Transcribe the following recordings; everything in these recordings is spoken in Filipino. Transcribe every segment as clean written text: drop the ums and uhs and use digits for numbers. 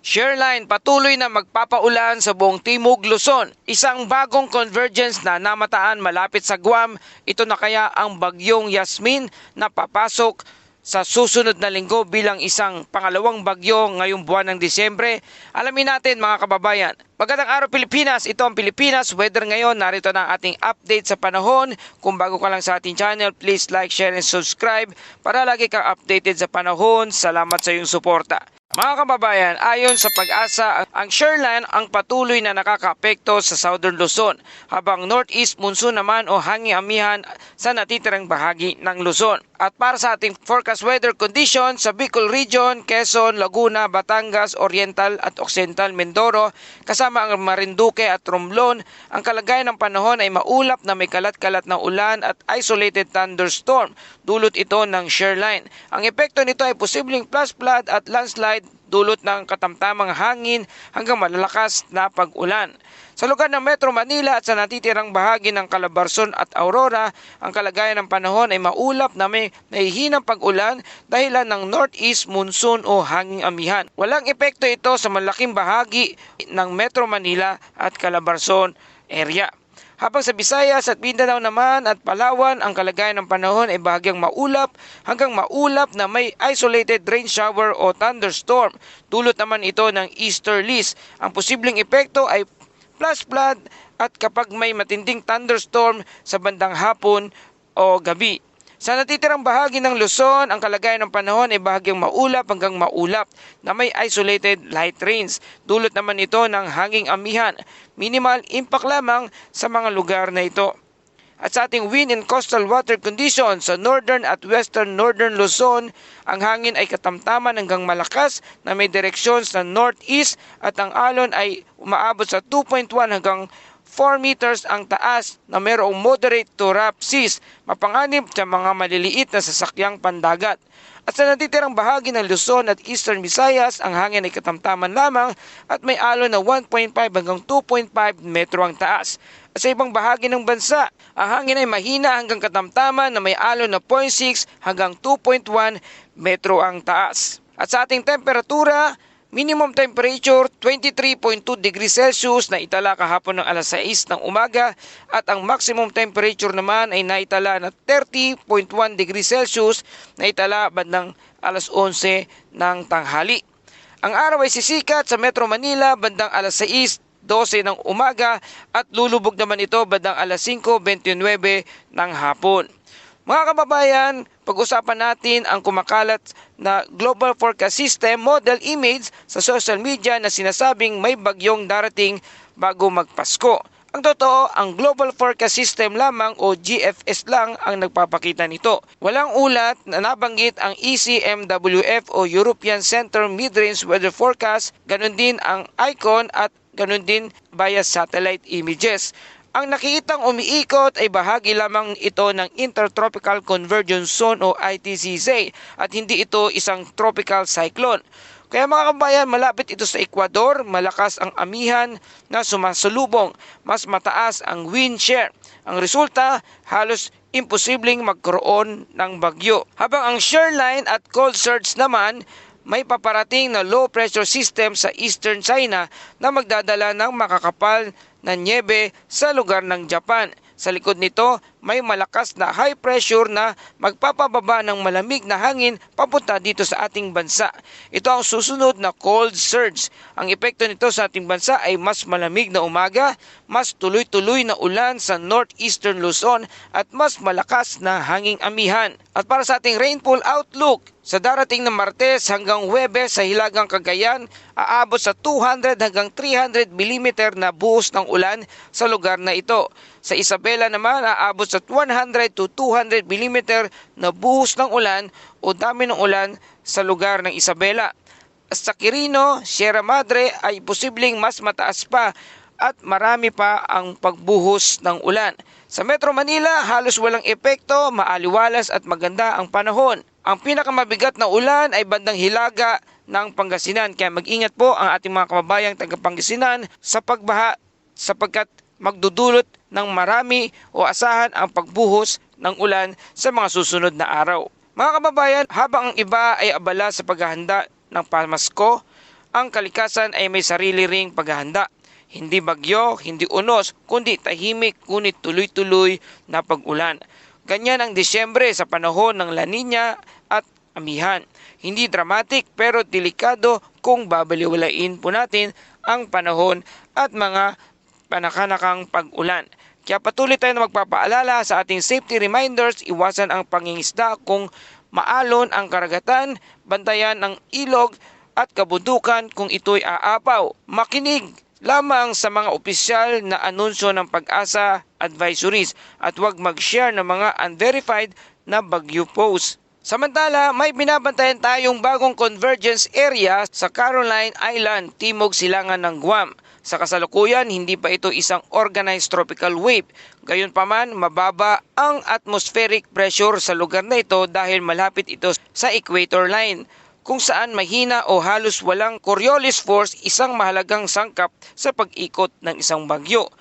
Shareline patuloy na magpapaulan sa buong Timog Luzon. Isang bagong convergence na namataan malapit sa Guam. Ito na kaya ang bagyong Yasmin na papasok sa susunod na linggo bilang isang pangalawang bagyo ngayong buwan ng Disyembre. Alamin natin mga kababayan. Magandang araw Pilipinas, ito ang Pilipinas Weather ngayon. Narito na ang ating update sa panahon. Kung bago ka lang sa ating channel, please like, share and subscribe para lagi kang updated sa panahon. Salamat sa iyong suporta. Mga kababayan, ayon sa Pag-asa, ang Shareline ang patuloy na nakakaapekto sa Southern Luzon, habang Northeast Monsoon naman o hanging amihan sa natitirang bahagi ng Luzon. At para sa ating forecast weather condition sa Bicol Region, Quezon, Laguna, Batangas, Oriental at Occidental Mindoro, kasama ang Marinduque at Romblon, ang kalagayan ng panahon ay maulap na may kalat-kalat na ulan at isolated thunderstorm. Dulot ito ng Shareline. Ang epekto nito ay posibleng flash flood at landslide dulot ng katamtamang hangin hanggang malalakas na pag-ulan. Sa lugar ng Metro Manila at sa natitirang bahagi ng Calabarzon at Aurora, ang kalagayan ng panahon ay maulap na may nahihinang pag-ulan dahilan ng Northeast Monsoon o hanging amihan. Walang epekto ito sa malaking bahagi ng Metro Manila at Calabarzon area. Habang sa Visayas at Mindanao naman at Palawan, ang kalagayan ng panahon ay bahagyang maulap hanggang maulap na may isolated rain shower o thunderstorm. Dulot naman ito ng easterlies. Ang posibleng epekto ay flash flood at kapag may matinding thunderstorm sa bandang hapon o gabi. Sa natitirang bahagi ng Luzon, ang kalagayan ng panahon ay bahagyang maulap hanggang maulap na may isolated light rains. Dulot naman ito ng hanging amihan. Minimal impact lamang sa mga lugar na ito. At sa ating wind and coastal water conditions sa northern at western northern Luzon, ang hangin ay katamtaman hanggang malakas na may direksyon sa northeast at ang alon ay umaabot sa 2.1 hanggang 4 meters ang taas na mayroong moderate to rough seas, mapanganib sa mga maliliit na sasakyang pandagat. At sa natitirang bahagi ng Luzon at Eastern Visayas, ang hangin ay katamtaman lamang at may alon na 1.5 hanggang 2.5 metro ang taas. At sa ibang bahagi ng bansa, ang hangin ay mahina hanggang katamtaman na may alon na 0.6 hanggang 2.1 metro ang taas. At sa ating temperatura, minimum temperature 23.2 degrees Celsius na itala kahapon ng alas 6 ng umaga at ang maximum temperature naman ay naitala na 30.1 degrees Celsius na itala bandang alas 11 ng tanghali. Ang araw ay sisikat sa Metro Manila bandang alas 6:12 ng umaga at lulubog naman ito bandang alas 5:29 ng hapon. Mga kababayan, pag-usapan natin ang kumakalat na Global Forecast System model image sa social media na sinasabing may bagyong darating bago magpasko. Ang totoo, ang Global Forecast System lamang o GFS lang ang nagpapakita nito. Walang ulat na nabanggit ang ECMWF o European Center Mid-Range Weather Forecast, ganun din ang ICON at ganun din via satellite images. Ang nakikitang umiikot ay bahagi lamang ito ng Intertropical Convergence Zone o ITCZ at hindi ito isang tropical cyclone. Kaya mga kabayan, malapit ito sa Ecuador, malakas ang amihan na sumasalubong, mas mataas ang wind shear. Ang resulta, halos imposibleng magkaroon ng bagyo. Habang ang Shareline at cold surge naman, may paparating na low pressure system sa Eastern China na magdadala ng makakapal na nyebe sa lugar ng Japan. Sa likod nito, may malakas na high pressure na magpapababa ng malamig na hangin papunta dito sa ating bansa. Ito ang susunod na cold surge. Ang epekto nito sa ating bansa ay mas malamig na umaga, mas tuloy-tuloy na ulan sa northeastern Luzon at mas malakas na hanging amihan. At para sa ating rainfall outlook, sa darating na Martes hanggang Huwebes sa Hilagang Cagayan, aabot sa 200 hanggang 300 mm na buhos ng ulan sa lugar na ito. Sa Isabela naman, aabot sa 100 to 200 mm na buhos ng ulan o dami ng ulan sa lugar ng Isabela. Sa Quirino, Sierra Madre ay posibleng mas mataas pa at marami pa ang pagbuhos ng ulan. Sa Metro Manila, halos walang epekto, maaliwalas at maganda ang panahon. Ang pinakamabigat na ulan ay bandang Hilaga ng Pangasinan. Kaya mag-ingat po ang ating mga kababayang taga-Pangasinan sa pagbaha sapagkat magdudulot ng marami o asahan ang pagbuhos ng ulan sa mga susunod na araw. Mga kababayan, habang ang iba ay abala sa paghahanda ng pamasko, ang kalikasan ay may sarili ring paghahanda. Hindi bagyo, hindi unos, kundi tahimik ngunit tuloy-tuloy na pag-ulan. Ganyan ang Disyembre sa panahon ng La Nina at amihan. Hindi dramatic pero delikado kung babaliwalain po natin ang panahon at mga panakanakang pag-ulan. Kaya patuloy tayo na magpapaalala sa ating safety reminders, iwasan ang pangingisda kung maalon ang karagatan, bantayan ang ilog at kabundukan kung ito'y aapaw. Makinig lamang sa mga opisyal na anunsyo ng Pag-asa advisories at huwag mag-share ng mga unverified na bagyo post. Samantala, may binabantayan tayong bagong convergence area sa Caroline Island, timog silangan ng Guam. Sa kasalukuyan, hindi pa ito isang organized tropical wave. Gayunpaman, mababa ang atmospheric pressure sa lugar na ito dahil malapit ito sa equator line, kung saan mahina o halos walang Coriolis force, isang mahalagang sangkap sa pag-ikot ng isang bagyo.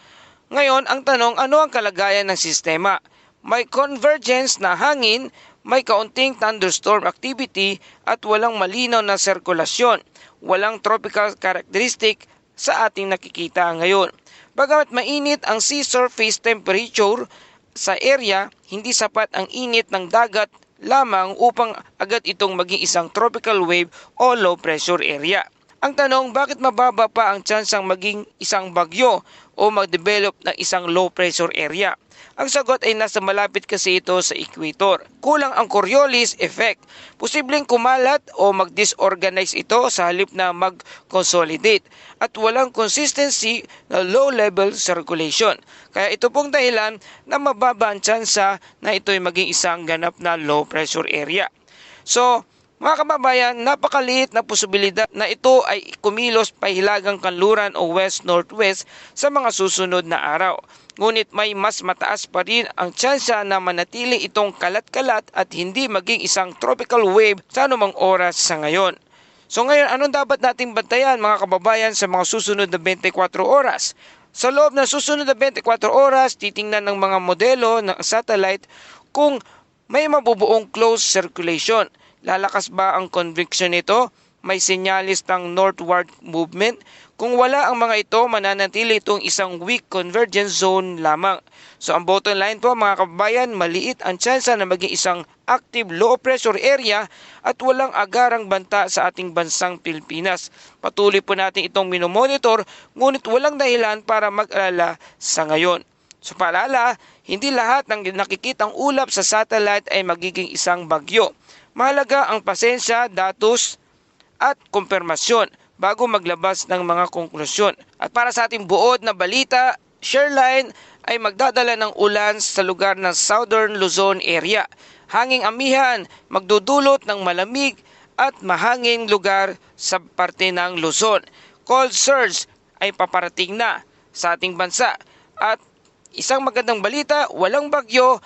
Ngayon, ang tanong, ano ang kalagayan ng sistema? May convergence na hangin, may kaunting thunderstorm activity at walang malinaw na sirkulasyon. Walang tropical characteristic sa ating nakikita ngayon. Bagamat mainit ang sea surface temperature sa area, hindi sapat ang init ng dagat lamang upang agad itong maging isang tropical wave o low pressure area. Ang tanong, bakit mababa pa ang tsansang maging isang bagyo o mag-develop ng isang low pressure area? Ang sagot ay nasa malapit kasi ito sa equator. Kulang ang Coriolis effect. Posibleng kumalat o mag-disorganize ito sa halip na mag-consolidate at walang consistency na low-level circulation. Kaya ito pong dahilan na mababa ang tsansa na ito'y maging isang ganap na low pressure area. So, mga kababayan, napakaliit na posibilidad na ito ay kumilos pahilagang kanluran o west-northwest sa mga susunod na araw. Ngunit may mas mataas pa rin ang tsansa na manatili itong kalat-kalat at hindi maging isang tropical wave sa anumang oras sa ngayon. So ngayon, anong dapat nating bantayan mga kababayan sa mga susunod na 24 oras? Sa loob ng susunod na 24 oras, titingnan ng mga modelo ng satellite kung may mabubuong closed circulation. Lalakas ba ang convection nito? May senyalis ng northward movement? Kung wala ang mga ito, mananatili itong isang weak convergence zone lamang. So ang bottom line po mga kababayan, maliit ang tsansa na maging isang active low pressure area at walang agarang banta sa ating bansang Pilipinas. Patuloy po natin itong minomonitor, ngunit walang dahilan para mag-alala sa ngayon. So paalala, hindi lahat ng nakikitang ulap sa satellite ay magiging isang bagyo. Mahalaga ang pasensya, datos at kumpirmasyon bago maglabas ng mga konklusyon. At para sa ating buod na balita, Shoreline ay magdadala ng ulan sa lugar ng Southern Luzon area. Hanging amihan, magdudulot ng malamig at mahanging lugar sa parte ng Luzon. Cold surge ay paparating na sa ating bansa. At isang magandang balita, walang bagyo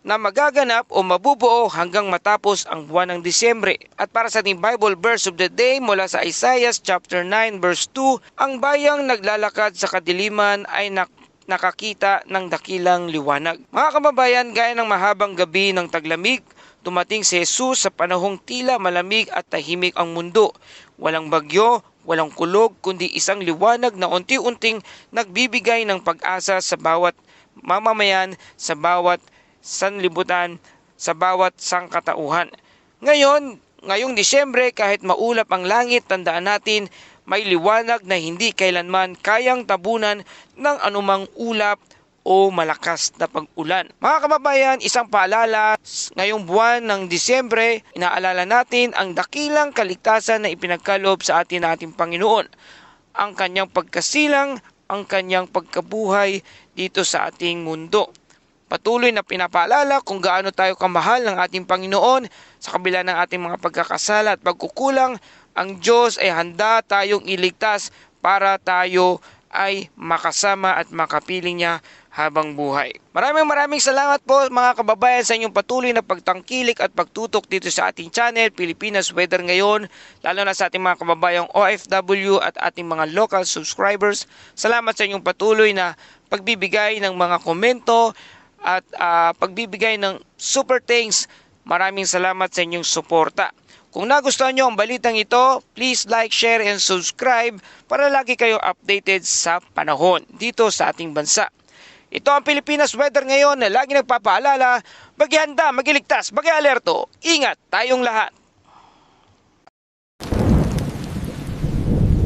na magaganap o mabubuo hanggang matapos ang buwan ng Disyembre. At para sa ating Bible verse of the day mula sa Isaiah chapter 9 verse 2, ang bayang naglalakad sa kadiliman ay nakakita ng dakilang liwanag. Mga kababayan, gaya ng mahabang gabi ng taglamig, dumating si Jesus sa panahong tila malamig at tahimik ang mundo. Walang bagyo, walang kulog, kundi isang liwanag na unti-unting nagbibigay ng pag-asa sa bawat mamamayan, sa bawat sanlibutan, sa bawat sangkatauhan. Ngayong Disyembre, kahit maulap ang langit, tandaan natin may liwanag na hindi kailanman kayang tabunan ng anumang ulap o malakas na pag-ulan. Mga kababayan, isang paalala, ngayong buwan ng Disyembre, inaalala natin ang dakilang kaligtasan na ipinagkaloob sa ating Panginoon. Ang kanyang pagkasilang, ang kanyang pagkabuhay dito sa ating mundo. Patuloy na pinapaalala kung gaano tayo kamahal ng ating Panginoon sa kabila ng ating mga pagkakasala at pagkukulang. Ang Diyos ay handa tayong iligtas para tayo ay makasama at makapiling niya habang buhay. Maraming salamat po mga kababayan sa inyong patuloy na pagtangkilik at pagtutok dito sa ating channel, Pilipinas Weather Ngayon, lalo na sa ating mga kababayang OFW at ating mga local subscribers. Salamat sa inyong patuloy na pagbibigay ng mga komento at pagbibigay ng super thanks. Maraming salamat sa inyong suporta. Kung nagustuhan nyo ang balitang ito, please like, share, and subscribe para lagi kayo updated sa panahon dito sa ating bansa. Ito ang Pilipinas Weather ngayon na lagi nagpapaalala, maghihanda, magiligtas, mag-alerto, ingat tayong lahat.